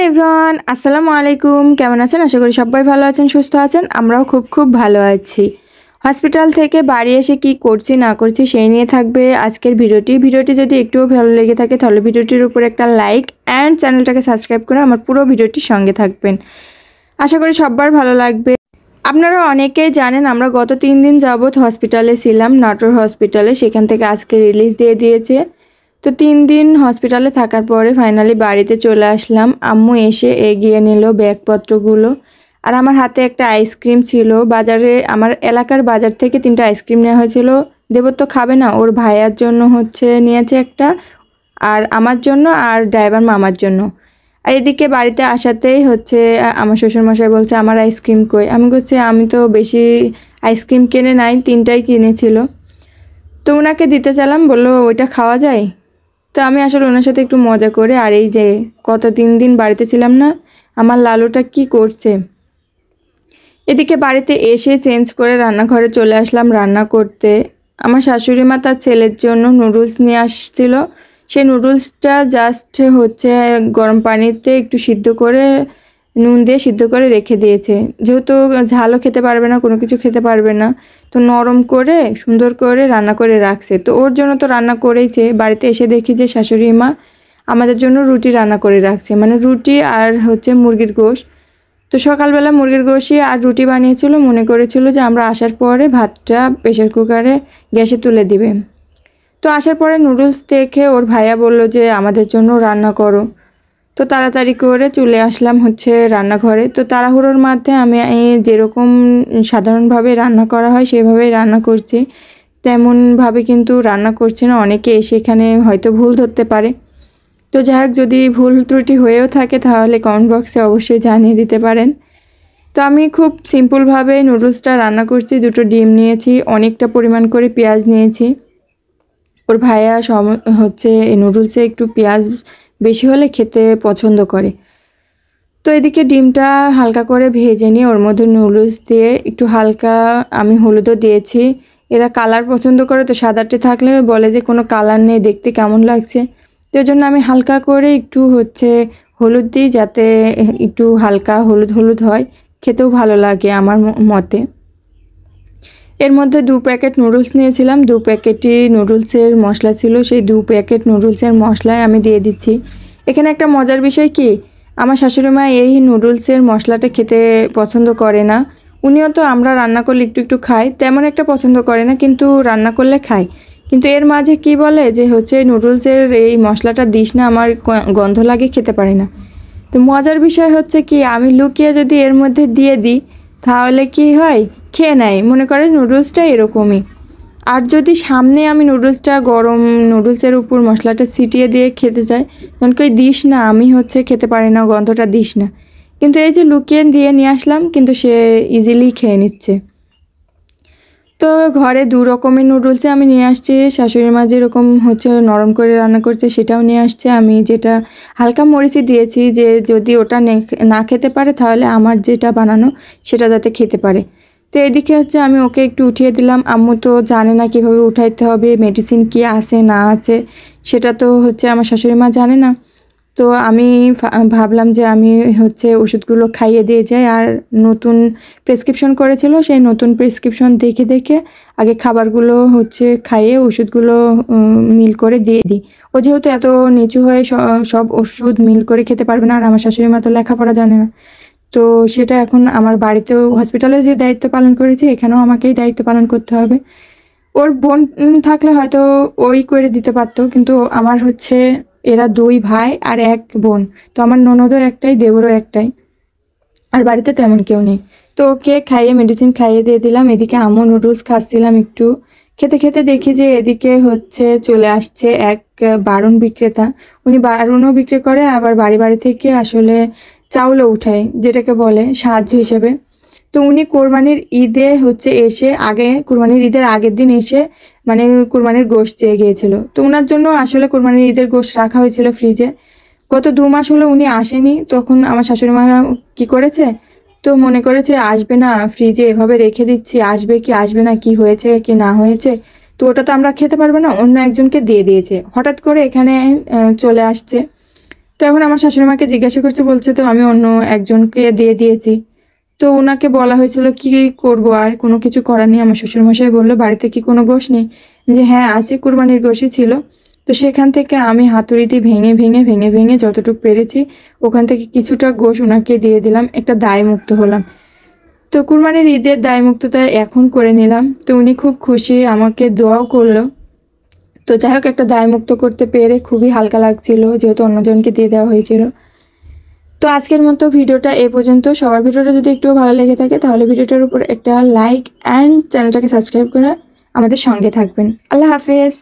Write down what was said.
Everyone, আসসালামু আলাইকুম। কেমন আছেন? আশা করি সবাই ভালো আছেন, সুস্থ আছেন। আমরাও খুব ভালো আছি। হসপিটাল থেকে বাড়ি এসে কি করছি না করছি সেই নিয়ে থাকবে আজকের ভিডিওটি যদি একটুও ভালো লেগে থাকে তাহলে ভিডিওটির উপর একটা লাইক অ্যান্ড চ্যানেলটাকে সাবস্ক্রাইব করে আমার পুরো ভিডিওটির সঙ্গে থাকবেন। আশা করি সবার ভালো লাগবে। আপনারা অনেকেই জানেন আমরা গত 3 দিন যাবৎ হসপিটালে ছিলাম, নাটোর হসপিটালে। সেখান থেকে আজকে রিলিজ দিয়ে দিয়েছে। তো 3 দিন হসপিটালে থাকার পরে ফাইনালি বাড়িতে চলে আসলাম। আম্মু এসে এগিয়ে নিল ব্যাগপত্রগুলো, আর আমার হাতে একটা আইসক্রিম ছিল। বাজারে আমার এলাকার বাজার থেকে 3টা আইসক্রিম নেওয়া হয়েছিল। দেবর তো খাবে না, ওর ভাইয়ার জন্য নিয়েছে একটা, আর আমার জন্য, আর ড্রাইভার মামার জন্য। আর এদিকে বাড়িতে আসাতেই আমার শ্বশুরমশাই বলছে আমার আইসক্রিম কই। আমি বলছি আমি তো বেশি আইসক্রিম কিনে নাই, 3টাই কিনেছিল। তো ওনাকে দিতে চাইলাম, বললো ওইটা খাওয়া যায়। তো আমি আসলে ওনার সাথে একটু মজা করে, আর এই যে কত 3 দিন বাড়িতে ছিলাম না, আমার লালুটা কি করছে। এদিকে বাড়িতে এসে চেঞ্জ করে রান্নাঘরে চলে আসলাম রান্না করতে। আমার শাশুড়ি মা তার ছেলের জন্য নুডলস নিয়ে আসছিল। সেই নুডলসটা জাস্ট গরম পানিতে একটু সিদ্ধ করে, নুন দিয়ে সিদ্ধ করে রেখে দিয়েছে। যেহেতু ঝালও খেতে পারবে না, কোনো কিছু খেতে পারবে না, তো নরম করে সুন্দর করে রান্না করে রাখছে। তো ওর জন্য তো রান্না করেইছে। বাড়িতে এসে দেখি যে শাশুড়ি মা আমাদের জন্য রুটি রান্না করে রাখছে, মানে রুটি আর মুরগির গোশ। তো সকালবেলা মুরগির গোশই আর রুটি বানিয়েছিল, মনে করেছিল যে আমরা আসার পরে ভাতটা প্রেশার কুকারে গ্যাসে তুলে দিবে। তো আসার পরে নুডলস দেখে ওর ভাইয়া বলল যে আমাদের জন্য রান্না করো। তো তাড়াতাড়ি করে চলে আসলাম রান্নাঘরে। তো তাড়াহুড়োর মধ্যে আমি যেরকম সাধারণভাবে রান্না করা হয় সেভাবেই রান্না করছি, তেমনভাবে কিন্তু রান্না করছি না। অনেকে এসে এখানে হয়তো ভুল ধরতে পারে। তো যাই হোক, যদি ভুল ত্রুটি হয়েও থাকে তাহলে কমেন্ট বক্সে অবশ্যই জানিয়ে দিতে পারেন। তো আমি খুব সিম্পলভাবে নুডলসটা রান্না করছি। 2টো ডিম নিয়েছি, অনেকটা পরিমাণ করে পেঁয়াজ নিয়েছি। ওর ভাইয়া এই নুডলসে একটু পেঁয়াজ বেশি হলে খেতে পছন্দ করে। তো এদিকে ডিমটা হালকা করে ভেজে নিয়ে ওর মধ্যে নুডলস দিয়ে একটু হালকা আমি হলুদও দিয়েছি। এরা কালার পছন্দ করে, তো সাদাটি থাকলে বলে যে কোনো কালার নেই, দেখতে কেমন লাগছে। তো এই জন্য আমি হালকা করে একটু হলুদ দিই, যাতে একটু হালকা হলুদ হয়, খেতেও ভালো লাগে আমার মতে। এর মধ্যে 2 প্যাকেট নুডলস নিয়েছিলাম। 2 প্যাকেটই নুডলসের মশলা ছিল। সেই 2 প্যাকেট নুডলসের মশলায় আমি দিয়ে দিচ্ছি। এখানে একটা মজার বিষয় কি, আমার শাশুড়ি মা এই নুডলসের মশলাটা খেতে পছন্দ করে না। উনিও তো আমরা রান্না করলে একটু খায়, তেমন একটা পছন্দ করে না, কিন্তু রান্না করলে খায়। কিন্তু এর মাঝে কি বলে যে নুডলসের এই মশলাটা দিস না, আমার গন্ধ লাগে, খেতে পারি না। তো মজার বিষয় কি, আমি লুকিয়ে যদি এর মধ্যে দিয়ে দিই তাহলে কি হয়, খেয়ে নেয়, মনে করে নুডলসটা এরকমই। আর যদি সামনে আমি নুডলসটা গরম নুডলসের উপর মশলাটা ছিটিয়ে দিয়ে খেতে চাই, তখন কই দিস না, আমি খেতে পারি না, গন্ধটা দিস না। কিন্তু এই যে লুকিয়ে দিয়ে নিয়ে আসলাম, কিন্তু সে ইজিলি খেয়ে নিচ্ছে। তো ঘরে 2 রকমের নুডলসে আমি নিয়ে আসছি। শাশুড়ি মা যেরকম নরম করে রান্না করছে সেটাও নিয়ে আসছে। আমি যেটা হালকা মরিচি দিয়েছি, যে যদি ওটা না খেতে পারে তাহলে আমার যেটা বানানো সেটা যাতে খেতে পারে। তো এদিকে আমি ওকে একটু উঠিয়ে দিলাম। আম্মু তো জানে না কীভাবে উঠাইতে হবে, মেডিসিন কি আছে না আছে সেটা তো আমার শাশুড়ি মা জানে না। তো আমি ভাবলাম যে আমি ওষুধগুলো খাইয়ে দিয়ে যাই। আর নতুন প্রেসক্রিপশন করেছিল, সেই নতুন প্রেসক্রিপশন দেখে আগে খাবারগুলো খাইয়ে ওষুধগুলো মিল করে দিয়ে দিই। ও যেহেতু এত নিচু হয়ে সব ওষুধ মিল করে খেতে পারবে না, আর আমার শাশুড়ি মা তো লেখাপড়া জানে না। তো সেটা এখন আমার বাড়িতেও হসপিটালে যে দায়িত্ব পালন করেছি, এখানেও আমাকেই দায়িত্ব পালন করতে হবে। ওর বোন থাকলে হয়তো ওই করে দিতে পারতো, কিন্তু আমার এরা 2 ভাই আর 1 বোন। তো আমার ননদও একটাই, দেবরও একটাই, আর বাড়িতে তেমন কেউ নেই। তো ওকে খাইয়ে মেডিসিন খাইয়ে দিয়ে দিলাম। এদিকে আম্মু নুডলস খাচ্ছিলাম। একটু খেতে দেখি যে এদিকে চলে আসছে এক বারুন বিক্রেতা। উনি বারুনও বিক্রি করে, আবার বাড়ি থেকে আসলে চাউলও উঠায়, যেটাকে বলে সাহায্য হিসেবে। তো উনি কোরবানির ঈদে এসে কোরবানির ঈদের আগের দিন এসে মানে কোরবানির গোশত চেয়ে গিয়েছিল। তো ওনার জন্য আসলে কোরবানির ঈদের গোশত রাখা হয়েছিল ফ্রিজে। গত 2 মাস হলো উনি আসেনি। তখন আমার শাশুড়ি মা কি করেছে, তো মনে করেছে আসবে না, ফ্রিজে এভাবে রেখে দিচ্ছি, আসবে কি আসবে না, কি হয়েছে কি না হয়েছে, তো ওটা তো আমরা খেতে পারবো না, অন্য একজনকে দিয়ে দিয়েছে। হঠাৎ করে এখানে চলে আসছে। তো এখন আমার শাশুড়ি মাকে জিজ্ঞাসা করছে, বলছে তো আমি অন্য একজনকে দিয়ে দিয়েছি। তো ওনাকে বলা হয়েছিল কি করব, আর কোনো কিছু করার নেই। আমার শ্বশুরমশাই বললো বাড়িতে কি কোনো গোশ নেই, যে হ্যাঁ আছে, কুরবানির গোশই ছিল। তো সেখান থেকে আমি হাতুড়িতে ভেঙে ভেঙে ভেঙে ভেঙে যতটুকু পেরেছি ওখান থেকে কিছুটা গোশ ওনাকে দিয়ে দিলাম, একটা দায়মুক্ত হলাম। তো কুরবানির ঈদের দায়মুক্ততা এখন করে নিলাম। তো উনি খুব খুশি, আমাকে দোয়াও করলো। তো যাই হোক, একটা দায়মুক্ত করতে পেরে খুবই হালকা লাগছিল, যেহেতু অন্যজনকে দিয়ে দেওয়া হয়েছিল। তো আজকের মতো ভিডিওটা এ পর্যন্ত। সবার ভিডিওটা যদি একটু ভালো লেগে থাকে তাহলে ভিডিওটার উপর একটা লাইক অ্যান্ড চ্যানেলটাকে সাবস্ক্রাইব করে আমাদের সঙ্গে থাকবেন। আল্লাহ হাফেজ।